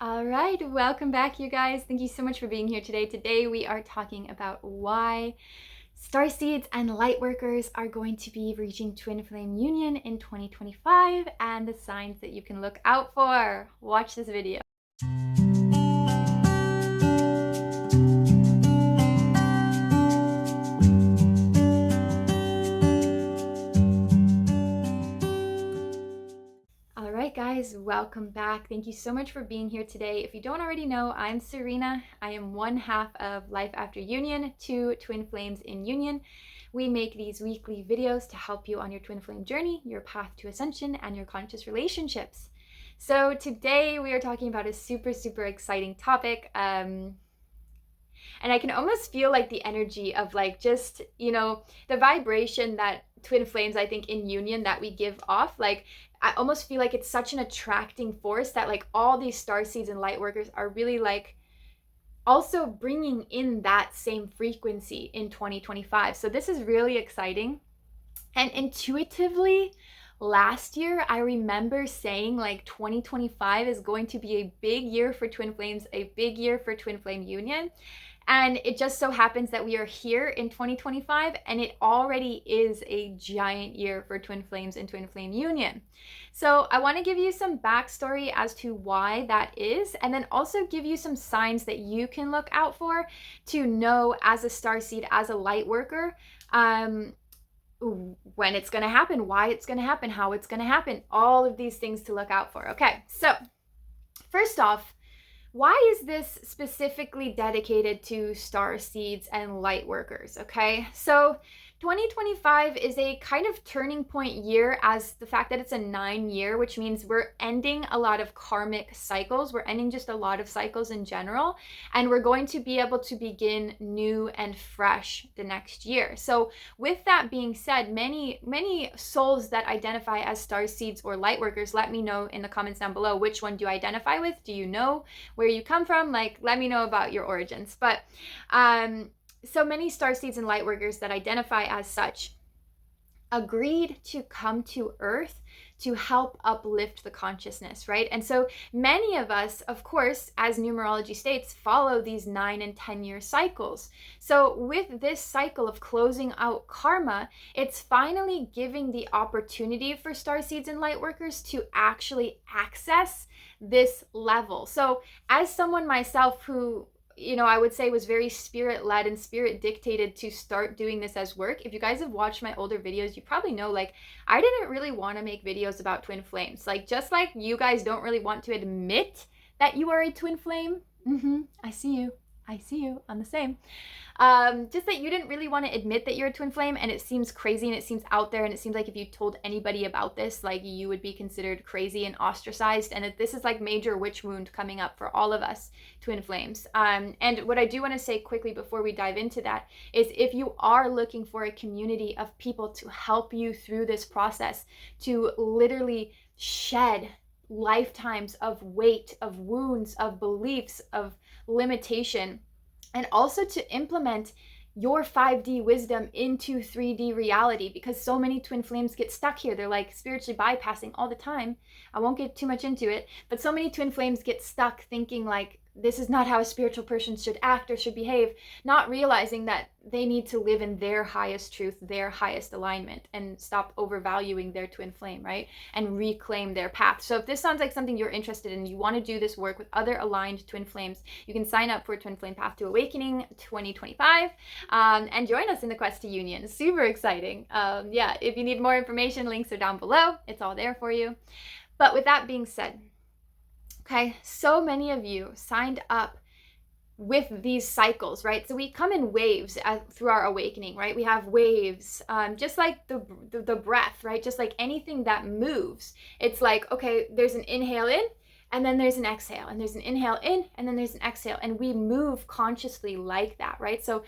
All right, welcome back, you guys. Thank you so much for being here today. Today we are talking about why starseeds and lightworkers are going to be reaching twin flame union in 2025 and the signs that you can look out for. Watch this video. All right, guys, welcome back. Thank you so much for being here today. If you don't already know, I'm Serena. I am one half of Life After Union, two twin flames in union. We make these weekly videos to help you on your twin flame journey, your path to ascension, and your conscious relationships. So today we are talking about a super exciting topic. And I can almost feel like the energy of like just, the vibration that twin flames, I think, in union that we give off. Like, I almost feel like it's such an attracting force that like all these starseeds and light workers are really like also bringing in that same frequency in 2025. So this is really exciting. And intuitively, last year, I remember saying like 2025 is going to be a big year for twin flames, a big year for twin flame union. And it just so happens that we are here in 2025 and it already is a giant year for twin flames and twin flame union. So I want to give you some backstory as to why that is, and then also give you some signs that you can look out for to know as a starseed, as a light worker, when it's going to happen, why it's going to happen, how it's going to happen, all of these things to look out for. Okay, so first off, why is this specifically dedicated to starseeds and light workers? Okay, so 2025 is a kind of turning point year, as the fact that it's a 9-year, which means we're ending a lot of karmic cycles. We're ending just a lot of cycles in general, and we're going to be able to begin new and fresh the next year. So with that being said, many souls that identify as starseeds or light workers, let me know in the comments down below, which one do you identify with? Do you know where you come from? Like, let me know about your origins. But so many starseeds and lightworkers that identify as such agreed to come to Earth to help uplift the consciousness, right? And so many of us, of course, as numerology states, follow these 9 and 10-year cycles. So with this cycle of closing out karma, it's finally giving the opportunity for starseeds and lightworkers to actually access this level. So as someone myself who, I would say was very spirit-led and spirit-dictated to start doing this as work. If you guys have watched my older videos, you probably know, like, I didn't really want to make videos about twin flames. Like, just like you guys don't really want to admit that you are a twin flame. I see you. I'm the same. Just that you didn't really want to admit that you're a twin flame, and it seems crazy and it seems out there, and it seems like if you told anybody about this, like, you would be considered crazy and ostracized, and that this is like major witch wound coming up for all of us twin flames. And what I do want to say quickly before we dive into that is, if you are looking for a community of people to help you through this process, to literally shed lifetimes of weight, of wounds, of beliefs, of limitation, and also to implement your 5D wisdom into 3D reality, because so many twin flames get stuck here. They're like spiritually bypassing all the time. I won't get too much into it, but so many twin flames get stuck thinking like this is not how a spiritual person should act or should behave, not realizing that they need to live in their highest truth, their highest alignment, and stop overvaluing their twin flame, right? And reclaim their path. So if this sounds like something you're interested in, you want to do this work with other aligned twin flames, you can sign up for Twin Flame Path to Awakening 2025 and join us in the quest to union. Super exciting. Yeah, if you need more information, links are down below. It's all there for you. But with that being said, okay, so many of you signed up with these cycles, right? So we come in waves through our awakening, right? We have waves, just like the breath, right? Just like anything that moves. It's like, okay, there's an inhale in, and then there's an exhale, and there's an inhale in, and then there's an exhale, and we move consciously like that, right? So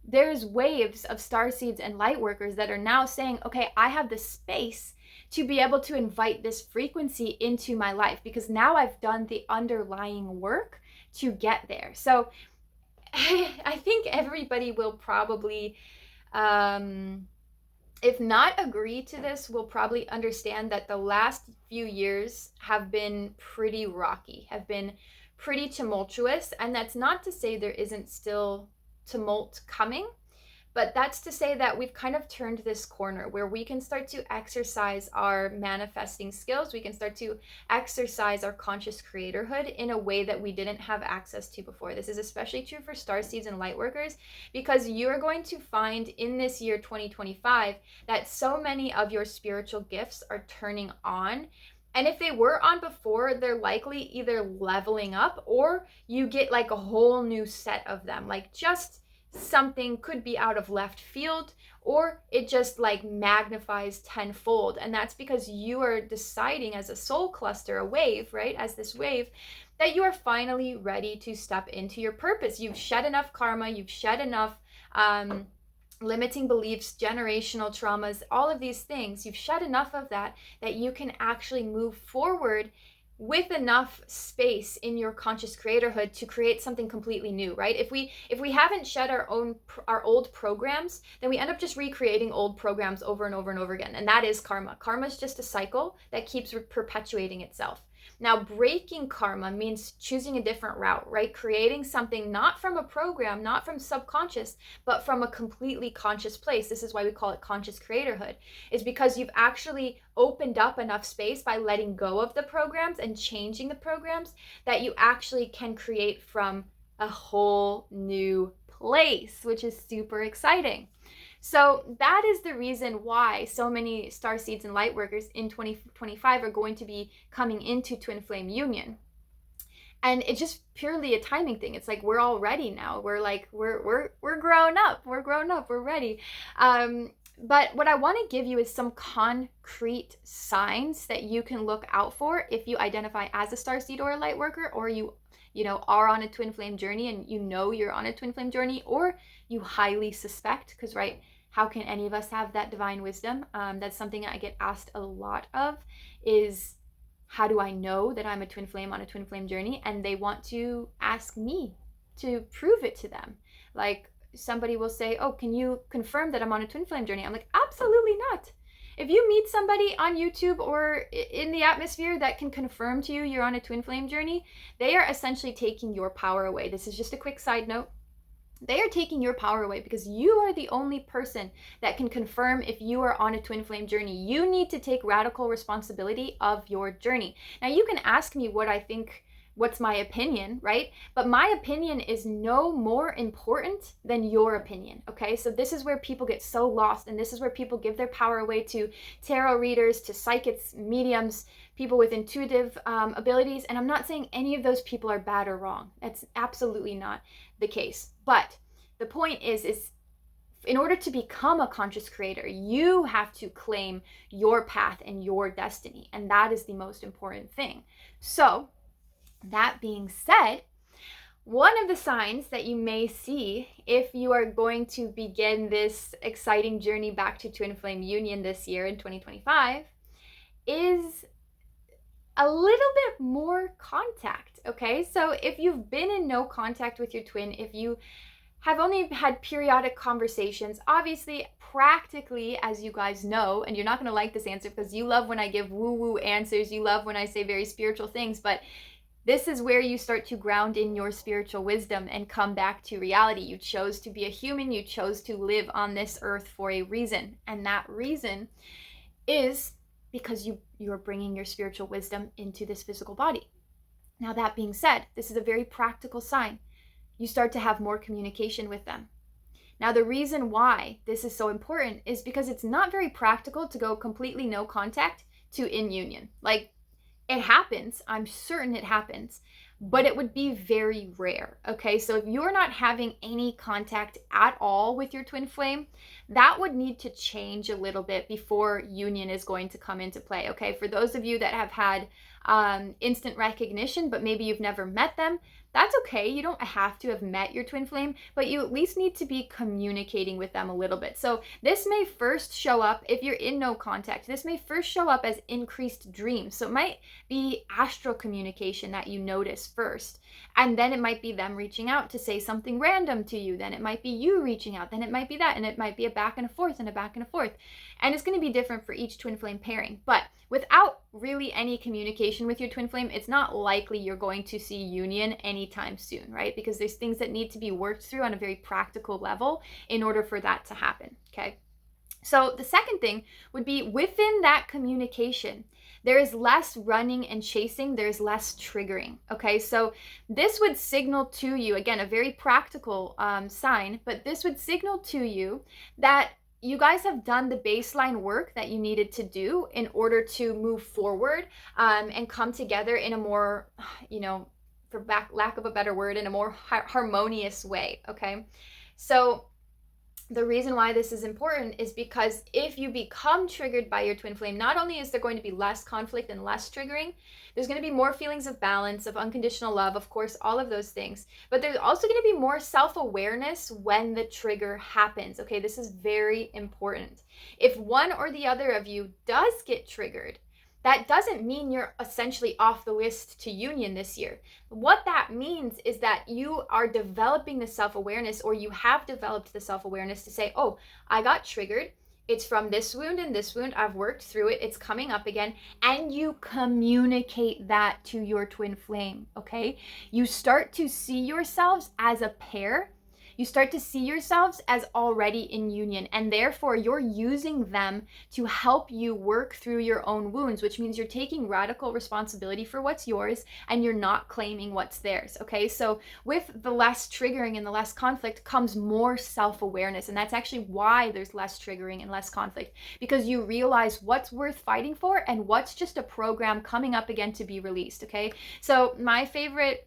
there's waves of starseeds and light workers that are now saying, okay, I have the space to be able to invite this frequency into my life, because now I've done the underlying work to get there. So I think everybody will probably, if not agree to this, will probably understand that the last few years have been pretty rocky, have been pretty tumultuous. And that's not to say there isn't still tumult coming, but that's to say that we've kind of turned this corner where we can start to exercise our manifesting skills. We can start to exercise our conscious creatorhood in a way that we didn't have access to before. This is especially true for Starseeds and Lightworkers, because you're going to find in this year 2025 that so many of your spiritual gifts are turning on. And if they were on before, they're likely either leveling up, or you get like a whole new set of them. Like just something could be out of left field, or it just like magnifies tenfold. And that's because you are deciding as a soul cluster, a wave, right? As this wave, that you are finally ready to step into your purpose. You've shed enough karma, you've shed enough limiting beliefs, generational traumas, all of these things. You've shed enough of that you can actually move forward with enough space in your conscious creatorhood to create something completely new, right? If we haven't shed our old programs, then we end up just recreating old programs over and over and over again. And that is karma. Karma is just a cycle that keeps perpetuating itself. Now, breaking karma means choosing a different route, right? Creating something not from a program, not from subconscious, but from a completely conscious place. This is why we call it conscious creatorhood, is because you've actually opened up enough space by letting go of the programs and changing the programs that you actually can create from a whole new place, which is super exciting. So that is the reason why so many Starseeds and Lightworkers in 2025 are going to be coming into Twin Flame Union. And it's just purely a timing thing. It's like we're all ready now. We're like, we're grown up. We're grown up. We're ready. But what I want to give you is some concrete signs that you can look out for if you identify as a Starseed or a Lightworker, or you are on a twin flame journey and you're on a twin flame journey, or you highly suspect, because right, how can any of us have that divine wisdom? That's something I get asked a lot of, is how do I know that I'm a twin flame on a twin flame journey? And they want to ask me to prove it to them. Like somebody will say, oh, can you confirm that I'm on a twin flame journey? I'm like, absolutely not. If you meet somebody on YouTube or in the atmosphere that can confirm to you you're on a twin flame journey, they are essentially taking your power away. This is just a quick side note. They are taking your power away because you are the only person that can confirm if you are on a twin flame journey. You need to take radical responsibility of your journey. Now, you can ask me what I think, what's my opinion, right? But my opinion is no more important than your opinion, okay? So this is where people get so lost, and this is where people give their power away to tarot readers, to psychics, mediums, people with intuitive abilities. And I'm not saying any of those people are bad or wrong. That's absolutely not the case. But the point is in order to become a conscious creator, you have to claim your path and your destiny. And that is the most important thing. So that being said, one of the signs that you may see if you are going to begin this exciting journey back to Twin Flame Union this year in 2025 is a little bit more contact, okay? So if you've been in no contact with your twin, if you have only had periodic conversations, obviously, practically, as you guys know, and you're not gonna like this answer because you love when I give woo-woo answers, you love when I say very spiritual things, but this is where you start to ground in your spiritual wisdom and come back to reality. You chose to be a human, you chose to live on this earth for a reason, and that reason is because you're bringing your spiritual wisdom into this physical body. Now, that being said, this is a very practical sign. You start to have more communication with them. Now, the reason why this is so important is because it's not very practical to go completely no contact to in union. Like, it happens, I'm certain it happens, but it would be very rare, okay? So if you're not having any contact at all with your twin flame, that would need to change a little bit before union is going to come into play, okay? For those of you that have had instant recognition, but maybe you've never met them, that's okay. You don't have to have met your twin flame, but you at least need to be communicating with them a little bit. So this may first show up, if you're in no contact, this may first show up as increased dreams. So it might be astral communication that you notice first. And then it might be them reaching out to say something random to you. Then it might be you reaching out. Then it might be that. And it might be a back and a forth and a back and a forth. And it's going to be different for each twin flame pairing. But without really any communication with your twin flame, it's not likely you're going to see union anytime soon, right? Because there's things that need to be worked through on a very practical level in order for that to happen, okay? So the second thing would be within that communication, there is less running and chasing, there's less triggering, okay? So this would signal to you, again, a very practical sign, but this would signal to you that you guys have done the baseline work that you needed to do in order to move forward and come together in a more, for lack of a better word, in a more harmonious way, okay? So the reason why this is important is because if you become triggered by your twin flame, not only is there going to be less conflict and less triggering, there's going to be more feelings of balance, of unconditional love, of course, all of those things. But there's also going to be more self-awareness when the trigger happens. Okay, this is very important. If one or the other of you does get triggered, that doesn't mean you're essentially off the list to union this year. What that means is that you are developing the self-awareness, or you have developed the self-awareness to say, oh, I got triggered. It's from this wound and this wound. I've worked through it. It's coming up again. And you communicate that to your twin flame, okay? You start to see yourselves as a pair. You start to see yourselves as already in union, and therefore you're using them to help you work through your own wounds, which means you're taking radical responsibility for what's yours and you're not claiming what's theirs, okay? So with the less triggering and the less conflict comes more self-awareness, and that's actually why there's less triggering and less conflict, because you realize what's worth fighting for and what's just a program coming up again to be released, okay? So my favorite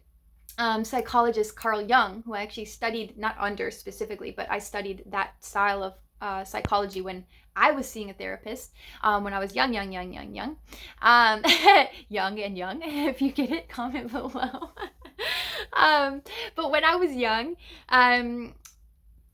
psychologist Carl Jung, who I actually studied, not under specifically, but I studied that style of psychology when I was seeing a therapist, when I was young. Young and young, if you get it, comment below. But when I was young,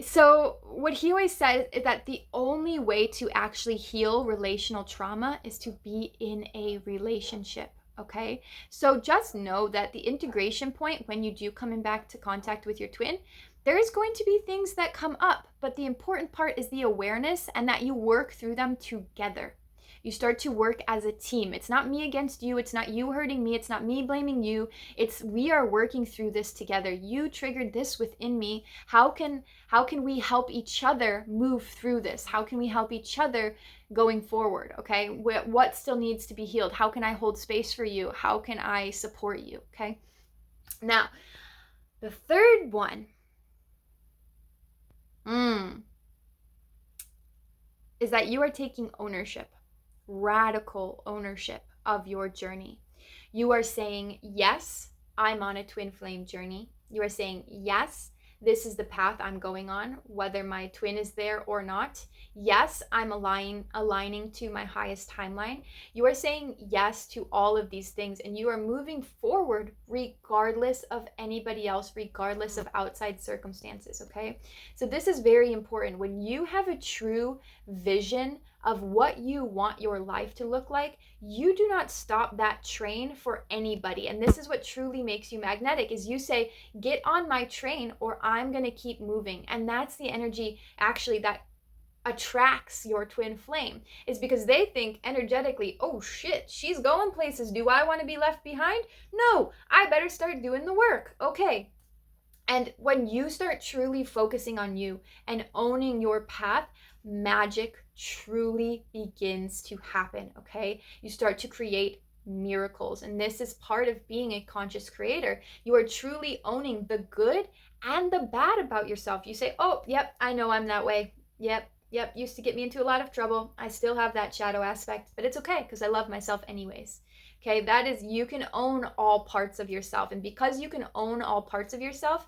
so what he always said is that the only way to actually heal relational trauma is to be in a relationship. Okay, so just know that the integration point, when you do come in back to contact with your twin, there is going to be things that come up, but the important part is the awareness and that you work through them together. You start to work as a team. It's not me against you. It's not you hurting me. It's not me blaming you. It's we are working through this together. You triggered this within me. How can we help each other move through this? How can we help each other going forward? Okay, what still needs to be healed? How can I hold space for you? How can I support you? Okay, now the third one is that you are taking ownership. Radical ownership of your journey. You are saying, yes, I'm on a twin flame journey. You are saying, yes, this is the path I'm going on, whether my twin is there or not. Yes, I'm aligning to my highest timeline. You are saying yes to all of these things, and you are moving forward regardless of anybody else, regardless of outside circumstances, okay? So this is very important. When you have a true vision of what you want your life to look like, you do not stop that train for anybody. And this is what truly makes you magnetic, is you say, get on my train or I'm going to keep moving. And that's the energy actually that attracts your twin flame, is because they think energetically, oh shit, she's going places. Do I want to be left behind? No, I better start doing the work. Okay. And when you start truly focusing on you and owning your path, magic truly begins to happen, okay? You start to create miracles. And this is part of being a conscious creator. You are truly owning the good and the bad about yourself. You say, oh, yep, I know I'm that way. Yep, used to get me into a lot of trouble. I still have that shadow aspect, but it's okay because I love myself anyways. Okay, that is, you can own all parts of yourself. And because you can own all parts of yourself,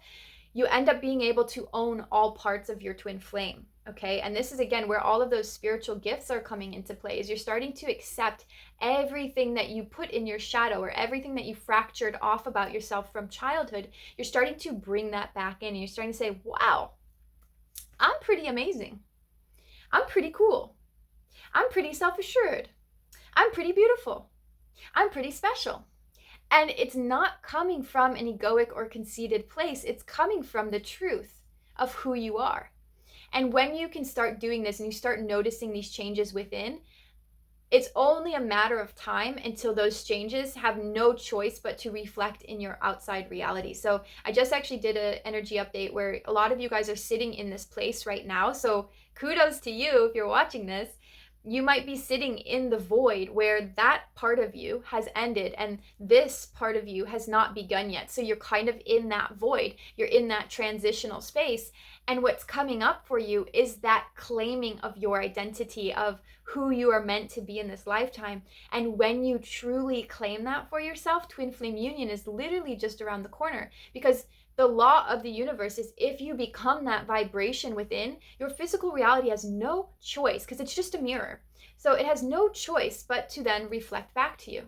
you end up being able to own all parts of your twin flame. Okay, and this is again where all of those spiritual gifts are coming into play, is you're starting to accept everything that you put in your shadow, or everything that you fractured off about yourself from childhood. You're starting to bring that back in, and you're starting to say, wow, I'm pretty amazing. I'm pretty cool. I'm pretty self-assured. I'm pretty beautiful. I'm pretty special. And it's not coming from an egoic or conceited place. It's coming from the truth of who you are. And when you can start doing this and you start noticing these changes within, It's only a matter of time until those changes have no choice but to reflect in your outside reality. So I just actually did an energy update where a lot of you guys are sitting in this place right now. So kudos to you if you're watching this. You might be sitting in the void where that part of you has ended and this part of you has not begun yet. So you're kind of in that void. You're in that transitional space. And what's coming up for you is that claiming of your identity, of who you are meant to be in this lifetime. And when you truly claim that for yourself, twin flame union is literally just around the corner, because the law of the universe is if you become that vibration within, your physical reality has no choice, because it's just a mirror. So it has no choice but to then reflect back to you.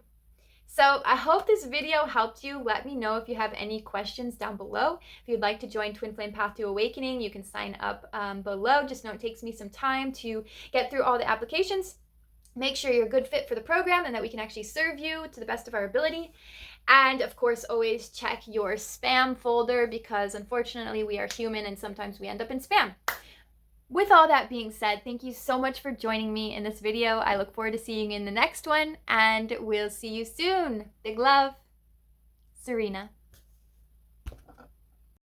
So I hope this video helped you. Let me know if you have any questions down below. If you'd like to join Twin Flame Path to Awakening, you can sign up below. Just know it takes me some time to get through all the applications. Make sure you're a good fit for the program and that we can actually serve you to the best of our ability. And of course, always check your spam folder, because unfortunately we are human and sometimes we end up in spam. With all that being said, thank you so much for joining me in this video. I look forward to seeing you in the next one, and we'll see you soon. Big love, Serena.